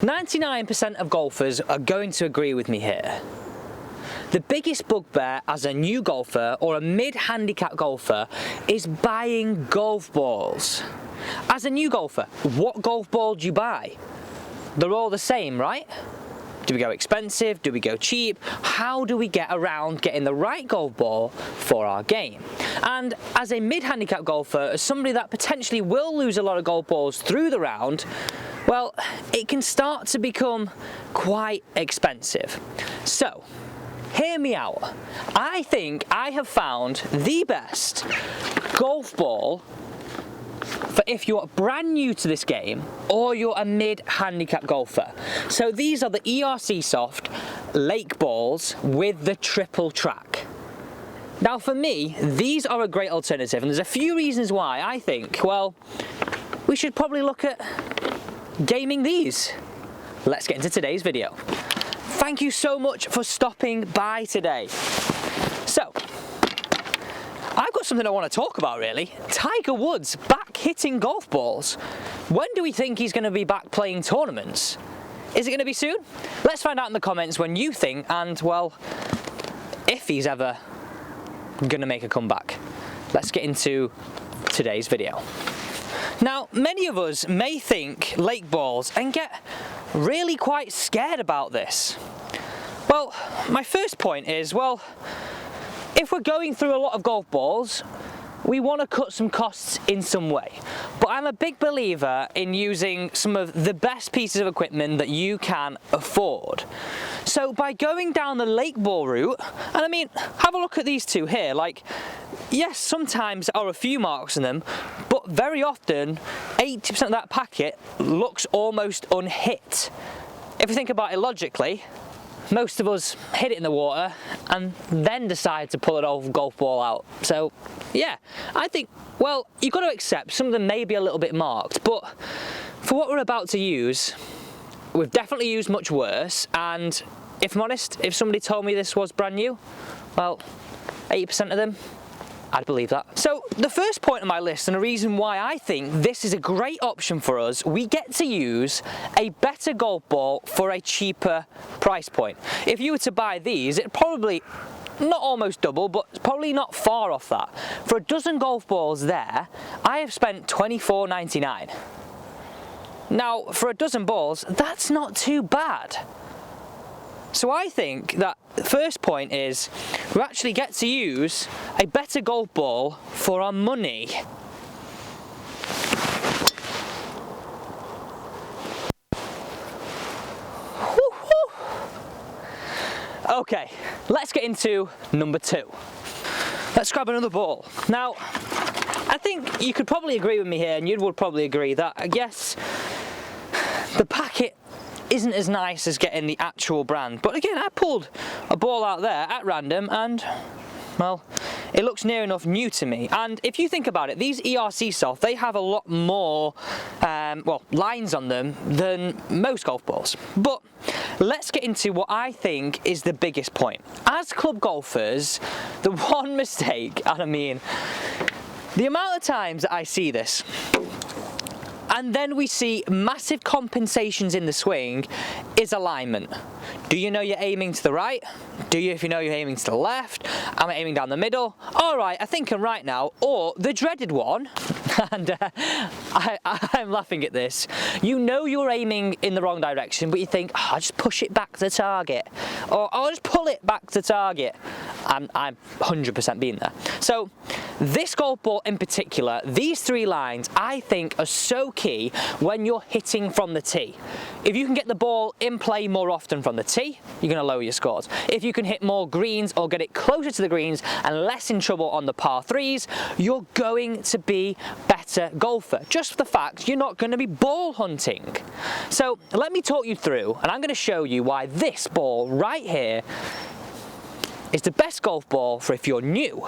99% of golfers are going to agree with me here. The biggest bugbear as a new golfer or a mid-handicap golfer is buying golf balls. As a new golfer, what golf ball do you buy? They're all the same, right? Do we go expensive? Do we go cheap? How do we get around getting the right golf ball for our game? And as a mid-handicap golfer, as somebody that potentially will lose a lot of golf balls through the round, well, it can start to become quite expensive. So, hear me out. I think I have found the best golf ball for if you're brand new to this game or you're a mid-handicap golfer. So these are the ERC Soft Lake balls with the triple track. Now for me, these are a great alternative, and there's a few reasons why I think, well, we should probably look at gaming these. Let's get into today's video. Thank you so much for stopping by today. So, I've got something I want to talk about really. Tiger Woods back hitting golf balls. When do we think he's going to be back playing tournaments? Is it going to be soon? Let's find out in the comments when you think, and well, if he's ever going to make a comeback. Let's get into today's video. Now, many of us may think lake balls and get really quite scared about this. Well, my first point is, well, if we're going through a lot of golf balls, we want to cut some costs in some way. But I'm a big believer in using some of the best pieces of equipment that you can afford. So by going down the lake ball route, and I mean, have a look at these two here, like, yes, sometimes there are a few marks on them, but very often 80% of that packet looks almost unhit. If you think about it logically, most of us hit it in the water and then decide to pull an old golf ball out. So yeah, I think, well, you've got to accept some of them may be a little bit marked, but for what we're about to use, we've definitely used much worse. And if I'm honest, if somebody told me this was brand new, well, 80% of them, I'd believe that. So the first point on my list, and the reason why I think this is a great option for us, we get to use a better golf ball for a cheaper price point. If you were to buy these, it'd probably, not almost double, but probably not far off that. For a dozen golf balls there, I have spent $24.99. Now, for a dozen balls, that's not too bad. So I think that the first point is we actually get to use a better golf ball for our money. Okay, let's get into number two. Let's grab another ball. Now, I think you could probably agree with me here, and you would probably agree that, I guess, the packet isn't as nice as getting the actual brand. But again, I pulled a ball out there at random and, well, it looks near enough new to me. And if you think about it, these ERC Soft, they have a lot more, well, lines on them than most golf balls. But let's get into what I think is the biggest point. As club golfers, the one mistake, and I mean, the amount of times that I see this, and then we see massive compensations in the swing, is alignment. Do you know you're aiming to the right? Do you if you know you're aiming to the left? Am I aiming down the middle? Alright, I think I'm right now. Or the dreaded one, and I'm laughing at this. You know you're aiming in the wrong direction, but you think, oh, I'll just push it back to target. Or I'll just pull it back to target. I'm 100% being there. So this golf ball in particular, these three lines, I think are so key when you're hitting from the tee. If you can get the ball in play more often from the tee, you're going to lower your scores. If you can hit more greens or get it closer to the greens and less in trouble on the par threes, you're going to be better golfer. Just for the fact you're not going to be ball hunting. So let me talk you through, and I'm going to show you why this ball right here is the best golf ball for if you're new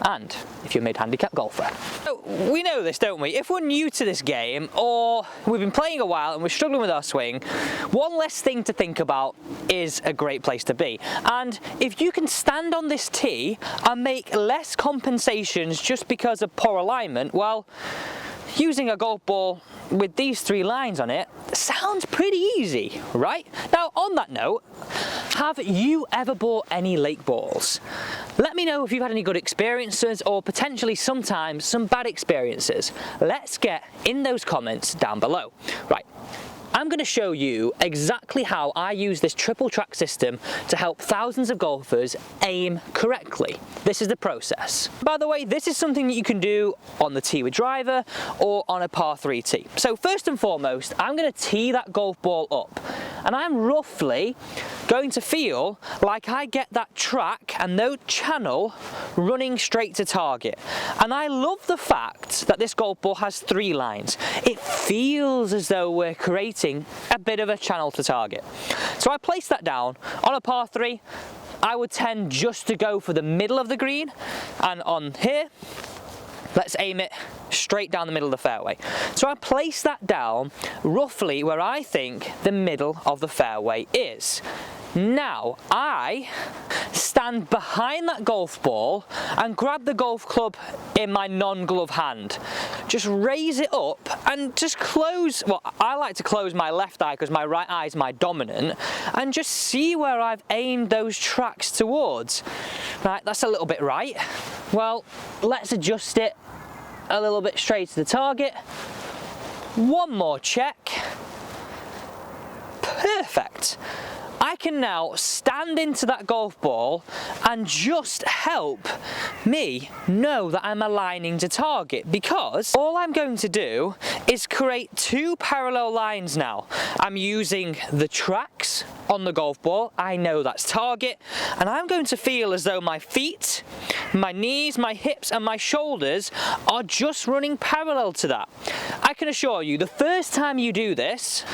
and if you're a mid-handicap golfer. So we know this, don't we? If we're new to this game, or we've been playing a while and we're struggling with our swing, one less thing to think about is a great place to be. And if you can stand on this tee and make less compensations just because of poor alignment, well, using a golf ball with these 3 lines on it sounds pretty easy, right? Now, on that note, have you ever bought any lake balls? Let me know if you've had any good experiences or potentially sometimes some bad experiences. Let's get in those comments down below. Right. I'm going to show you exactly how I use this triple track system to help thousands of golfers aim correctly. This is the process. By the way, this is something that you can do on the tee with driver or on a par 3 tee. So first and foremost, I'm going to tee that golf ball up, and I'm roughly going to feel like I get that track and no channel running straight to target. And I love the fact that this golf ball has 3 lines. It feels as though we're creating a bit of a channel to target. So I place that down. On a par 3, I would tend just to go for the middle of the green, and on here, let's aim it straight down the middle of the fairway. So I place that down roughly where I think the middle of the fairway is. Now I stand behind that golf ball and grab the golf club in my non-glove hand. Just raise it up and just close, well, I like to close my left eye because my right eye is my dominant, and just see where I've aimed those tracks towards. Right, that's a little bit right. Well, let's adjust it a little bit straight to the target. One more check. Perfect. I can now stand into that golf ball and just help me know that I'm aligning to target, because all I'm going to do is create 2 parallel lines now. I'm using the tracks on the golf ball, I know that's target, and I'm going to feel as though my feet, my knees, my hips and my shoulders are just running parallel to that. I can assure you, the first time you do this,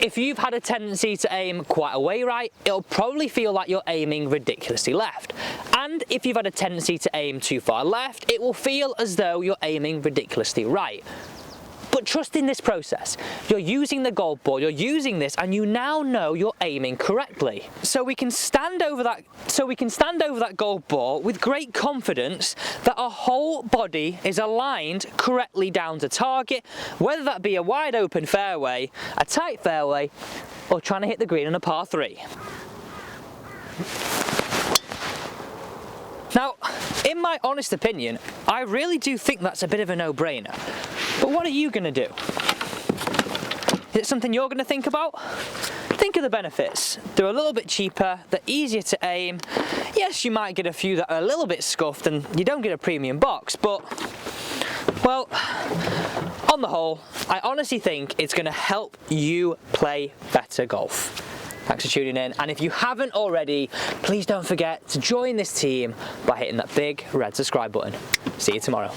if you've had a tendency to aim quite away right, it'll probably feel like you're aiming ridiculously left. And if you've had a tendency to aim too far left, it will feel as though you're aiming ridiculously right. But trust in this process. You're using the golf ball, you're using this, and you now know you're aiming correctly. So we can stand over that golf ball with great confidence that our whole body is aligned correctly down to target, whether that be a wide open fairway, a tight fairway, or trying to hit the green on a par 3. Now, in my honest opinion, I really do think that's a bit of a no-brainer. But what are you going to do? Is it something you're going to think about? Think of the benefits. They're a little bit cheaper, they're easier to aim. Yes, you might get a few that are a little bit scuffed and you don't get a premium box, but, well, on the whole, I honestly think it's going to help you play better golf. Thanks for tuning in, and if you haven't already, please don't forget to join this team by hitting that big red subscribe button. See you tomorrow.